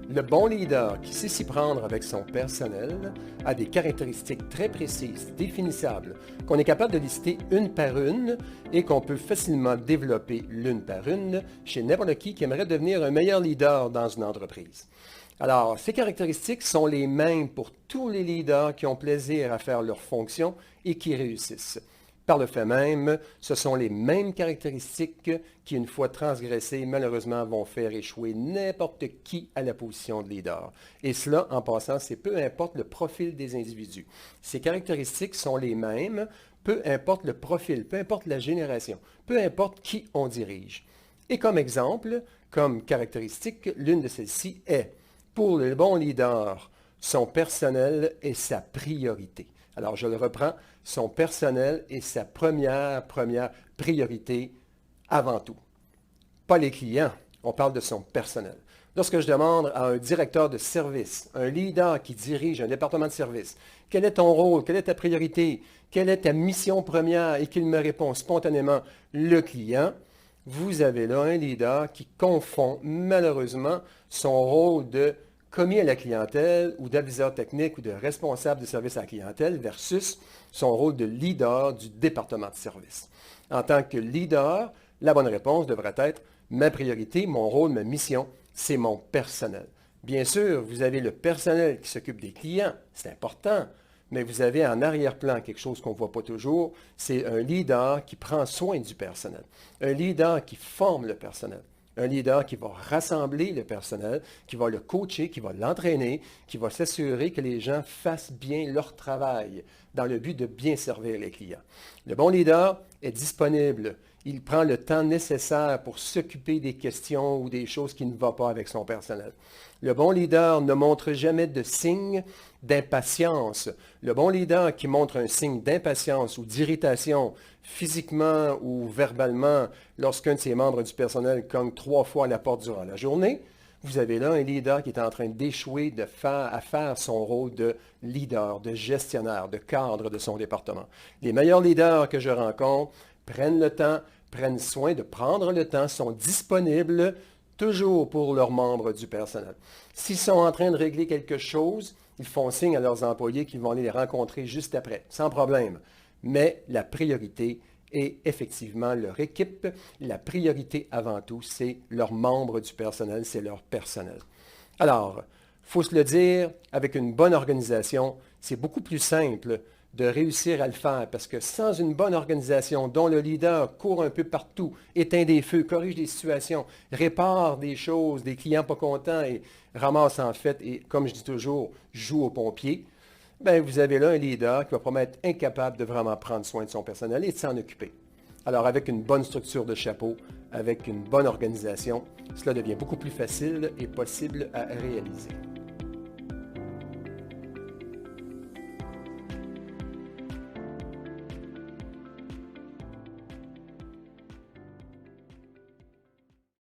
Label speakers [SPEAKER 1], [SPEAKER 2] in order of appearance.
[SPEAKER 1] Le bon leader qui sait s'y prendre avec son personnel a des caractéristiques très précises, définissables, qu'on est capable de lister une par une et qu'on peut facilement développer l'une par une chez n'importe qui aimerait devenir un meilleur leader dans une entreprise. Alors, ces caractéristiques sont les mêmes pour tous les leaders qui ont plaisir à faire leur fonction et qui réussissent. Par le fait même, ce sont les mêmes caractéristiques qui, une fois transgressées, malheureusement, vont faire échouer n'importe qui à la position de leader. Et cela, en passant, c'est peu importe le profil des individus. Ces caractéristiques sont les mêmes, peu importe le profil, peu importe la génération, peu importe qui on dirige. Et comme exemple, comme caractéristique, l'une de celles-ci est, pour le bon leader, son personnel est sa priorité. Alors, je le reprends, son personnel est sa première priorité avant tout. Pas les clients, on parle de son personnel. Lorsque je demande à un directeur de service, un leader qui dirige un département de service, quel est ton rôle, quelle est ta priorité, quelle est ta mission première, et qu'il me répond spontanément le client, vous avez là un leader qui confond malheureusement son rôle de commis à la clientèle ou d'aviseur technique ou de responsable de service à la clientèle versus son rôle de leader du département de service. En tant que leader, la bonne réponse devrait être ma priorité, mon rôle, ma mission, c'est mon personnel. Bien sûr, vous avez le personnel qui s'occupe des clients, c'est important, mais vous avez en arrière-plan quelque chose qu'on ne voit pas toujours, c'est un leader qui prend soin du personnel, un leader qui forme le personnel. Un leader qui va rassembler le personnel, qui va le coacher, qui va l'entraîner, qui va s'assurer que les gens fassent bien leur travail dans le but de bien servir les clients. Le bon leader est disponible. Il prend le temps nécessaire pour s'occuper des questions ou des choses qui ne vont pas avec son personnel. Le bon leader ne montre jamais de signe d'impatience. Le bon leader qui montre un signe d'impatience ou d'irritation physiquement ou verbalement lorsqu'un de ses membres du personnel cogne 3 fois à la porte durant la journée, vous avez là un leader qui est en train d'échouer à faire son rôle de leader, de gestionnaire, de cadre de son département. Les meilleurs leaders que je rencontre prennent le temps, prennent soin de prendre le temps, sont disponibles toujours pour leurs membres du personnel. S'ils sont en train de régler quelque chose, ils font signe à leurs employés qu'ils vont aller les rencontrer juste après, sans problème. Mais la priorité est effectivement leur équipe. La priorité avant tout, c'est leurs membres du personnel, c'est leur personnel. Alors, il faut se le dire, avec une bonne organisation, c'est beaucoup plus simple de réussir à le faire parce que sans une bonne organisation dont le leader court un peu partout, éteint des feux, corrige des situations, répare des choses, des clients pas contents et ramasse en fait, et comme je dis toujours, joue aux pompiers, bien, vous avez là un leader qui va probablement être incapable de vraiment prendre soin de son personnel et de s'en occuper. Alors, avec une bonne structure de chapeau, avec une bonne organisation, cela devient beaucoup plus facile et possible à réaliser.